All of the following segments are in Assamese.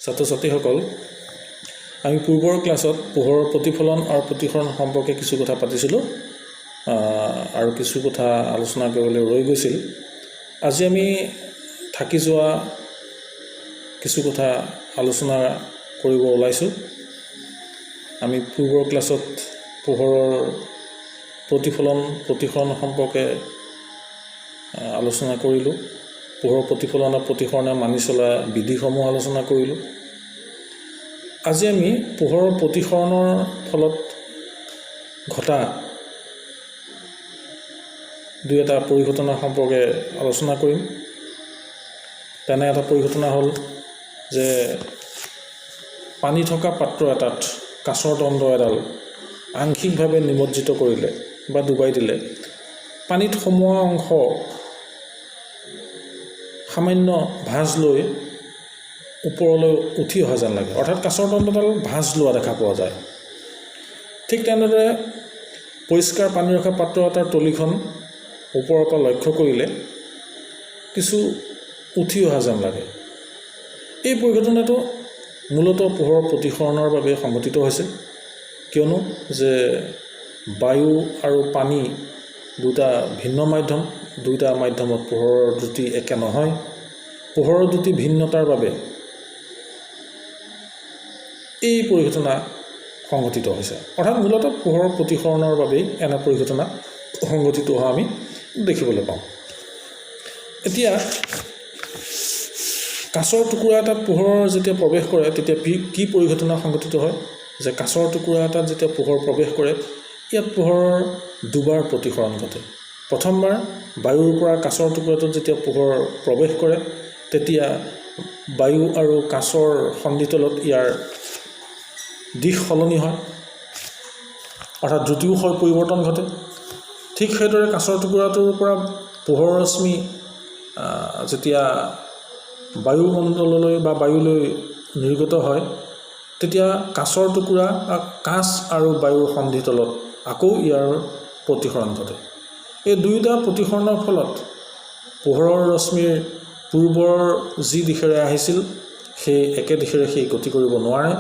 ছাত্ৰ ছাত্ৰীসকল, আমি পূৰ্বৰ ক্লাছত পোহৰৰ প্ৰতিফলন আৰু প্ৰতিসৰণ সম্পৰ্কে কিছু কথা পাতিছিলোঁ আৰু কিছু কথা আলোচনা কৰিবলৈ ৰৈ গৈছিল। আজি আমি থাকি যোৱা কিছু কথা আলোচনা কৰিব ওলাইছোঁ। আমি পূৰ্বৰ ক্লাছত পোহৰৰ প্ৰতিফলন প্ৰতিসৰণ সম্পৰ্কে আলোচনা কৰিলোঁ। পোহৰৰ প্ৰতিফলন আৰু প্ৰতিসৰণে মানি চলা বিধিসমূহ আলোচনা কৰিলোঁ। আজি আমি পোহৰৰ প্ৰতিসৰণৰ ফলত ঘটা দুই এটা পৰিঘটনা সম্পৰ্কে আলোচনা কৰিম। তেনে এটা পৰিঘটনা হ'ল যে পানী থকা পাত্ৰ এটাত কাঁচৰ দণ্ড এডাল আংশিকভাৱে নিমজ্জিত কৰিলে বা ডুবাই দিলে পানীত সোমোৱা অংশ সামান্য ভাঁজ লৈ ওপৰলৈ উঠি অহা যেন লাগে, অৰ্থাৎ কাঁচৰ দণ্ডডাল ভাঁজ লোৱা দেখা পোৱা যায়। ঠিক তেনেদৰে পৰিষ্কাৰ পানী ৰখা পাত্ৰ এটাৰ তলিখন ওপৰৰ পৰা লক্ষ্য কৰিলে কিছু উঠি অহা যেন লাগে। এই পৰিঘটনাটো মূলতঃ পোহৰৰ প্ৰতিসৰণৰ বাবে সংঘটিত হৈছে, কিয়নো যে বায়ু আৰু পানী দুটা ভিন্ন মাধ্যম, দুইটা মাধ্যমত পোহৰৰ দ্ৰুতি একে নহয়। পোহৰৰ দ্ৰুতি ভিন্নতাৰ বাবে এই পৰিঘটনা সংঘটিত হৈছে, অৰ্থাৎ মূলতঃ পোহৰৰ প্ৰতিসৰণৰ বাবেই এনে পৰিঘটনা সংঘটিত হোৱা আমি দেখিবলৈ পাওঁ। এতিয়া কাঁচৰ টুকুৰা এটাত পোহৰ যেতিয়া প্ৰৱেশ কৰে তেতিয়া কি পৰিঘটনা সংঘটিত হয় যে কাঁচৰ টুকুৰা এটাত যেতিয়া পোহৰ প্ৰৱেশ কৰে ইয়াত পোহৰৰ দুবাৰ প্ৰতিসৰণ ঘটে। প্ৰথমবাৰ বায়ুৰ পৰা কাঁচৰ টুকুৰাটোত যেতিয়া পোহৰ প্ৰৱেশ কৰে তেতিয়া বায়ু আৰু কাঁচৰ সন্ধিতলত ইয়াৰ দিশ সলনি হয়, অৰ্থাৎ দ্ৰুতিও পৰিৱৰ্তন ঘটে। ঠিক সেইদৰে কাঁচৰ টুকুৰাটোৰ পৰা পোহৰ ৰশ্মি যেতিয়া বায়ুমণ্ডললৈ বা বায়ুলৈ নিৰ্গত হয় তেতিয়া কাঁচৰ টুকুৰা কাঁচ আৰু বায়ুৰ সন্ধিতলত আকৌ ইয়াৰ প্ৰতিসৰণ ঘটে। এই দুয়োটা প্ৰতিসৰণৰ ফলত পোহৰৰ ৰশ্মিৰ পূৰ্বৰ যি দিশেৰে আহিছিল সেই একে দিশেৰে সেই গতি কৰিব নোৱাৰে।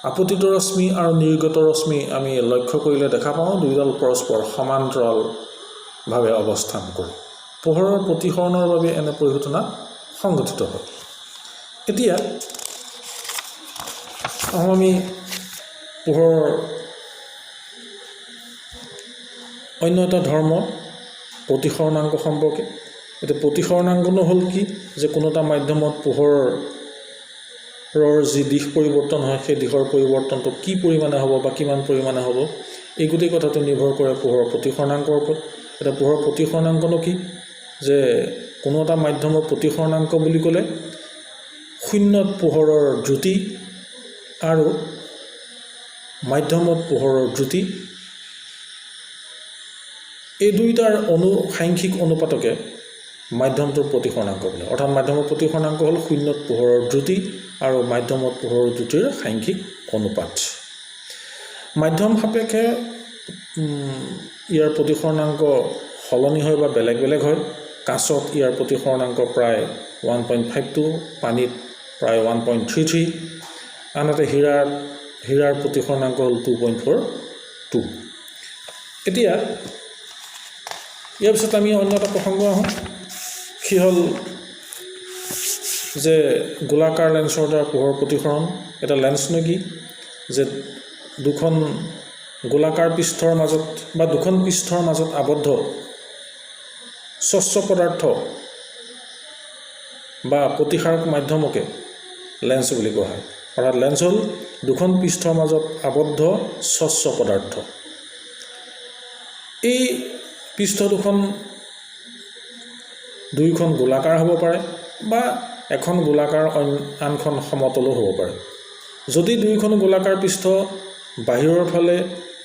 আপতিত ৰশ্মি আৰু নিৰ্গত ৰশ্মি আমি লক্ষ্য কৰিলে দেখা পাওঁ দুয়োডাল পৰস্পৰ সমান্তৰালভাৱে অৱস্থান কৰে। পোহৰৰ প্ৰতিসৰণৰ বাবে এনে পৰিঘটনা সংঘটিত হয়। এতিয়া আমি পোহৰৰ অন্য এটা ধৰ্ম প্ৰতিসৰণাংক সম্পৰ্কে। এতিয়া প্ৰতিসৰণাংকনো হ'ল কি যে কোনো এটা মাধ্যমত পোহৰৰ যি দিশ পৰিৱৰ্তন হয় সেই দিশৰ পৰিৱৰ্তনটো কি পৰিমাণে হ'ব বা কিমান পৰিমাণে হ'ব এই গোটেই কথাটো নিৰ্ভৰ কৰে পোহৰৰ প্ৰতিসৰণাংকৰ ওপৰত। এতিয়া পোহৰৰ প্ৰতিসৰণাংকনো কি যে কোনো এটা মাধ্যমৰ প্ৰতিসৰণাংক বুলি ক'লে শূন্যত পোহৰৰ দ্ৰুতি আৰু মাধ্যমত পোহৰৰ দ্ৰুতি এই দুইটাৰ সাংখ্যিক অনুপাতকে মাধ্যমটোৰ প্ৰতিসৰণাংক বোলে। অৰ্থাৎ মাধ্যমৰ প্ৰতিসৰণাংক হ'ল শূন্যত পোহৰৰ দ্ৰুতি আৰু মাধ্যমত পোহৰৰ দ্ৰুতিৰ সাংখ্যিক অনুপাত। মাধ্যম সাপেক্ষে ইয়াৰ প্ৰতিসৰণাংক সলনি হয় বা বেলেগ বেলেগ হয়। কাঁচত ইয়াৰ প্ৰতিসৰণাংক প্ৰায় 1.52, পানীত প্ৰায় 1.33, আনহাতে হীৰাৰ প্ৰতিসৰণাংক হ'ল 2.42। এতিয়া ইয়াৰ পিছত আমি অন্য এটা প্ৰসংগ আহোঁ, সি হ'ল যে গোলাকাৰ লেন্সৰ দ্বাৰা পোহৰ প্ৰতিসৰণ। এটা লেন্স নে কি যে দুখন গোলাকাৰ পৃষ্ঠৰ মাজত বা দুখন পৃষ্ঠৰ মাজত আবদ্ধ স্বচ্ছ পদাৰ্থ বা প্ৰতিসাৰক মাধ্যমকে লেন্স বুলি কোৱা হয়। অৰ্থাৎ লেন্স হ'ল দুখন পৃষ্ঠৰ মাজত আবদ্ধ স্বচ্ছ পদাৰ্থ। এই পৃষ্ঠ দুইখন গোলাকাৰ হ'ব পাৰে বা এখন গোলাকাৰ আনখন সমতলো হ'ব পাৰে। যদি দুইখন গোলাকাৰ পৃষ্ঠ বাহিৰৰ ফালে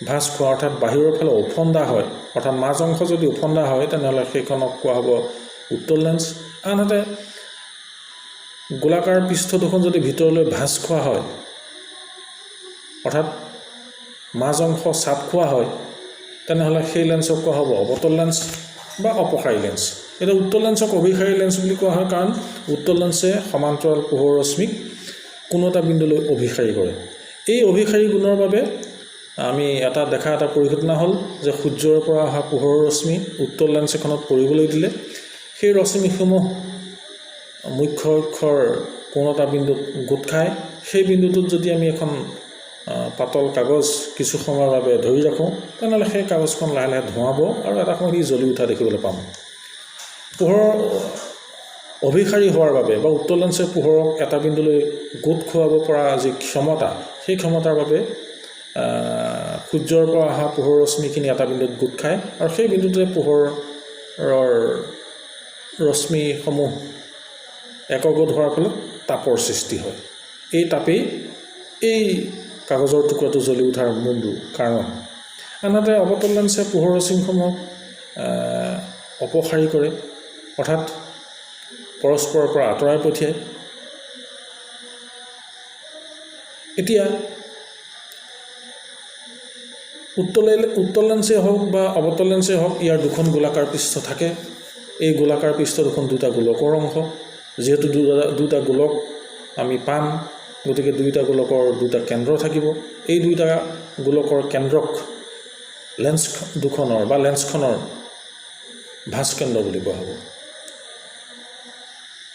ভাঁজ খোৱা অৰ্থাৎ বাহিৰৰ ফালে ওফন্দা হয়, অৰ্থাৎ মাজ অংশ যদি ওফন্দা হয় তেনেহ'লে সেইখনক কোৱা হ'ব উত্তল লেন্স। আনহাতে গোলাকাৰ পৃষ্ঠ দুখন যদি ভিতৰলৈ ভাঁজ খোৱা হয় অৰ্থাৎ মাজ অংশ চাপ খোৱা হয় তেনেহ'লে সেই লেন্সক কোৱা হ'ব অৱতল লেন্স বা অপসাৰী লেন্স। এটা উত্তল লেন্সক অভিসাৰী লেন্স বুলি কোৱা হয়, কাৰণ উত্তল লেন্সে সমান্তৰাল পোহৰ ৰশ্মিক কোনো এটা বিন্দুলৈ অভিসাৰী কৰে। এই অভিসাৰী গুণৰ বাবে আমি এটা পৰিঘটনা হ'ল যে সূৰ্যৰ পৰা অহা পোহৰৰ ৰশ্মি উত্তল লেন্স এখনত পৰিবলৈ দিলে সেই ৰশ্মিসমূহ মুখ্য অক্ষৰ কোনো এটা বিন্দুত গোট খায়। সেই বিন্দুটোত যদি আমি এখন পাতল কাগজ কিছু সময়ৰ বাবে ধৰি ৰাখোঁ, তেনেহ'লে সেই কাগজখন লাহে লাহে ধোঁৱাব আৰু এটা সময়ত ই জ্বলি উঠা দেখিবলৈ পাম। পোহৰ অভিসাৰী হোৱাৰ বাবে বা উত্তল লেন্সে পোহৰক এটা বিন্দুলৈ গোট খুৱাব পৰা যি ক্ষমতা, সেই ক্ষমতাৰ বাবে সূৰ্যৰ পৰা অহা পোহৰ ৰশ্মিখিনি এটা বিন্দুত গোট খায় আৰু সেই বিন্দুটোৱে পোহৰৰ ৰশ্মিসমূহ একগোট হোৱাৰ ফলত তাপৰ সৃষ্টি হয়। এই তাপেই এই কাগজৰ টুকুৰাটো জ্বলি উঠাৰ মূল কাৰণ। আনহাতে অৱতল লেন্সে পোহৰ ৰশ্মিসমূহক অপসাৰী কৰে, অৰ্থাৎ পৰস্পৰৰ পৰা আঁতৰাই পঠিয়ায়। এতিয়া উত্তল লেন্সেই হওক বা অৱতল লেন্সেই হওক, ইয়াৰ দুখন গোলাকাৰ পৃষ্ঠ থাকে। এই গোলাকাৰ পৃষ্ঠ দুখন দুটা গোলকৰ অংশ। যিহেতু দুটা গোলক আমি পাম, গতিকে দুইটা গোলকৰ দুটা কেন্দ্ৰ থাকিব। এই দুইটা গোলকৰ কেন্দ্ৰক লেন্স দুখনৰ বা লেন্সখনৰ ভাঁজকেন্দ্ৰ বুলি কোৱা হ'ব।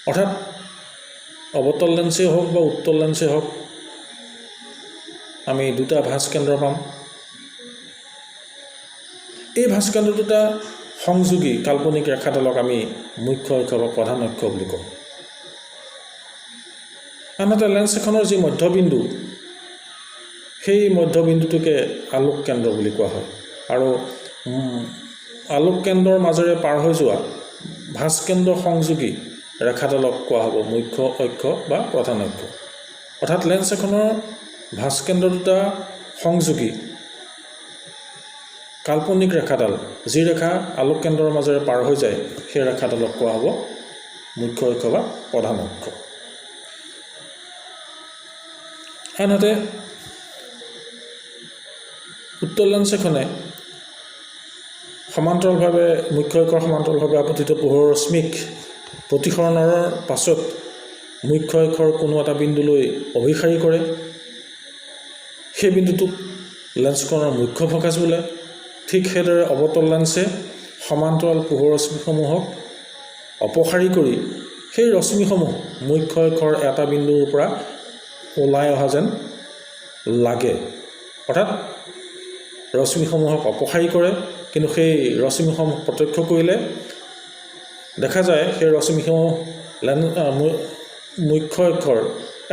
অৰ্থাৎ অৱতল লেন্সেই হওক বা উত্তল লেন্সেই হওক, আমি দুটা ভাঁজকেন্দ্ৰ পাম। এই ভাঁজকেন্দ্ৰ দুটা সংযোগী কাল্পনিক ৰেখাডালক আমি মুখ্য অক্ষ বা প্ৰধান অক্ষ বুলি কওঁ। আনহাতে লেন্স এখনৰ যি মধ্যবিন্দু, সেই মধ্যবিন্দুটোকে আলোক কেন্দ্ৰ বুলি কোৱা হয় আৰু আলোক কেন্দ্ৰৰ মাজেৰে পাৰ হৈ যোৱা ভাঁজকেন্দ্ৰ সংযোগী ৰেখাডালক কোৱা হ'ব মুখ্য অক্ষ বা প্ৰধান অক্ষ। অৰ্থাৎ লেন্স এখনৰ ভাঁজকেন্দ্ৰ দুটা সংযোগী কাল্পনিক ৰেখাডাল, যি ৰেখা আলোক কেন্দ্ৰৰ মাজেৰে পাৰ হৈ যায়, সেই ৰেখাডালক কোৱা হ'ব মুখ্য অক্ষ বা প্ৰধান অক্ষ। আনহাতে উত্তল লেন্স এখনে সমান্তৰালভাৱে মুখ্য অক্ষৰ সমান্তৰালভাৱে আপতিত পোহৰ ৰশ্মিক প্ৰতিসৰণৰ পাছত মুখ্য অক্ষৰ কোনো এটা বিন্দুলৈ অভিসাৰী কৰে। সেই বিন্দুটোক লেন্সখনৰ মুখ্য ফ'কাছ বোলে। ঠিক সেইদৰে অৱতল লেন্সে সমান্তৰাল পোহৰ ৰশ্মিসমূহক অপসাৰী কৰি সেই ৰশ্মিসমূহ মুখ্য অক্ষৰ এটা বিন্দুৰ পৰা ওলাই অহা যেন লাগে। অৰ্থাৎ ৰশ্মিসমূহক অপসাৰী কৰে, কিন্তু সেই ৰশ্মিসমূহ প্ৰত্যক্ষ কৰিলে দেখা যায় সেই ৰশ্মিসমূহ মুখ্য অক্ষৰ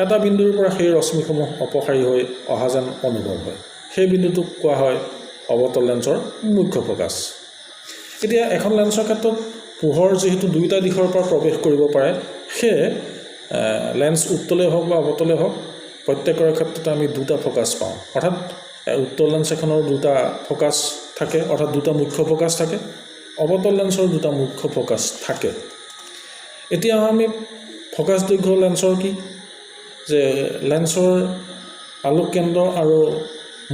এটা বিন্দুৰ পৰা সেই ৰশ্মিসমূহ অপসাৰী হৈ অহা যেন অনুভৱ হয়। সেই বিন্দুটোক কোৱা হয় অৱতল লেন্সৰ মুখ্য ফ'কাছ। এতিয়া এখন লেন্সৰ ক্ষেত্ৰত পোহৰ যিহেতু দুয়োটা দিশৰ পৰা প্ৰৱেশ কৰিব পাৰে, সেয়ে লেন্স উত্তলেই হওক বা অৱতলেই হওক, প্ৰত্যেকৰে ক্ষেত্ৰতে আমি দুটা ফ'কাছ পাওঁ। অৰ্থাৎ উত্তল লেন্স এখনৰ দুটা ফ'কাছ থাকে, অৰ্থাৎ দুটা মুখ্য ফ'কাছ থাকে। অৱতল লেন্সৰ দুটা মুখ্য ফ'কাছ থাকে। এতিয়া আমি ফ'কাছ দৈৰ্ঘ্য লেন্সৰ কি, যে লেন্সৰ আলোক কেন্দ্ৰ আৰু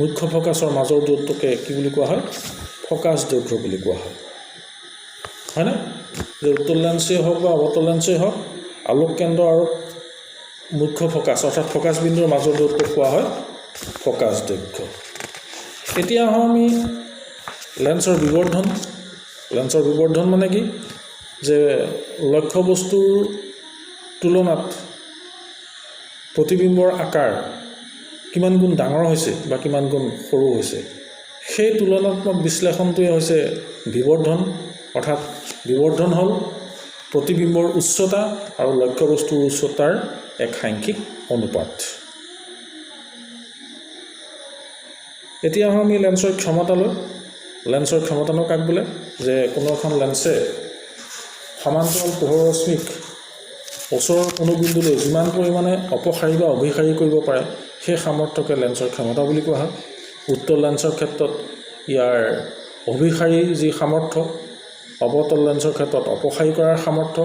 মুখ্য ফ'কাছৰ মাজৰ দূৰত্বকে কি বুলি কোৱা হয়? ফ'কাছ দৈৰ্ঘ্য বুলি কোৱা হয়, হয়নে? যে উত্তল লেন্সেই হওক বা অৱতল লেন্সেই হওক, আলোক কেন্দ্ৰ আৰু মুখ্য ফ'কাছ অৰ্থাৎ ফ'কাছ বিন্দুৰ মাজৰ দূৰত্বক কোৱা হয় ফ'কাছ দৈৰ্ঘ্য। এতিয়া আমি লেন্সৰ বিবৰ্ধন। লেন্সৰ বিবৰ্ধন মানে কি, যে লক্ষ্য বস্তুৰ তুলনাত প্ৰতিবিম্বৰ আকাৰ কিমান গুণ ডাঙৰ হৈছে বা কিমান গুণ সৰু হৈছে, সেই তুলনাত্মক বিশ্লেষণটোৱে হৈছে বিবৰ্ধন। অৰ্থাৎ বিবৰ্ধন হ'ল প্ৰতিবিম্বৰ উচ্চতা আৰু লক্ষ্য বস্তুৰ উচ্চতাৰ এক সাংখ্যিক অনুপাত। এতিয়া আমি লেন্সৰ ক্ষমতালৈ। লেন্সৰ ক্ষমতানো কাক বোলে? যে কোনো এখন লেন্সে সমান্তৰাল পোহৰ ৰশ্মিক ওচৰৰ কোনো বিন্দুলৈ যিমান পৰিমাণে অপসাৰী বা অভিসাৰী কৰিব পাৰে, সেই সামৰ্থ্যকে লেন্সৰ ক্ষমতা বুলি কোৱা হয়। উত্তল লেন্সৰ ক্ষেত্ৰত ইয়াৰ অভিসাৰী যি সামৰ্থ্য, অৱতল লেন্সৰ ক্ষেত্ৰত অপসাৰী কৰাৰ সামৰ্থ্য,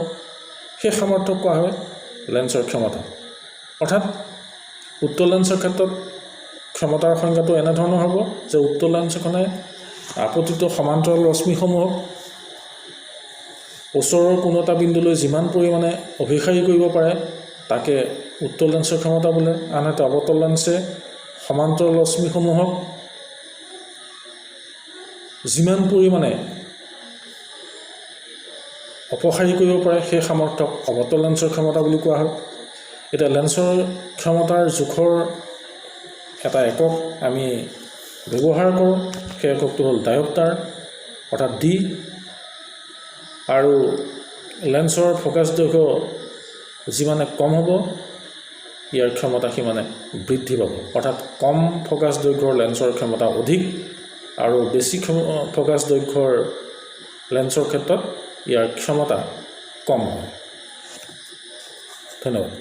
সেই সামৰ্থ্যক কোৱা হয় লেন্সৰ ক্ষমতা। অৰ্থাৎ উত্তল লেন্সৰ ক্ষেত্ৰত ক্ষমতাৰ সংজ্ঞাটো এনেধৰণৰ হ'ব যে উত্তল লেন্স এখনে আপতিত সমান্তৰাল ৰশ্মিসমূহক ওচৰৰ কোনো এটা বিন্দুলৈ যিমান পৰিমাণে অভিসাৰী কৰিব পাৰে তাকে উত্তল লেন্সৰ ক্ষমতা বোলে। আনহাতে অৱতল লেন্সে সমান্তৰাল ৰশ্মিসমূহক যিমান পৰিমাণে অপসাৰী কৰিব পাৰে সেই সামৰ্থ্যক অৱতল লেন্সৰ ক্ষমতা বুলি কোৱা হয়। এতিয়া লেন্সৰ ক্ষমতাৰ জোখৰ এটা একক আমি ব্যৱহাৰ কৰোঁ, সেই এককটো হ'ল ডায়োপ্টাৰ অৰ্থাৎ ডি, আৰু লেন্সৰ ফ'কাছ দৈৰ্ঘ্য যিমানে কম হ'ব ইয়াৰ ক্ষমতা সিমানে বৃদ্ধি পাব। অৰ্থাৎ কম ফ'কাছ দৈৰ্ঘ্যৰ লেন্সৰ ক্ষমতা অধিক আৰু বেছি ফ'কাছ দৈৰ্ঘ্যৰ লেন্সৰ ক্ষেত্ৰত ইয়াৰ ক্ষমতা কম হয়। ধন্যবাদ।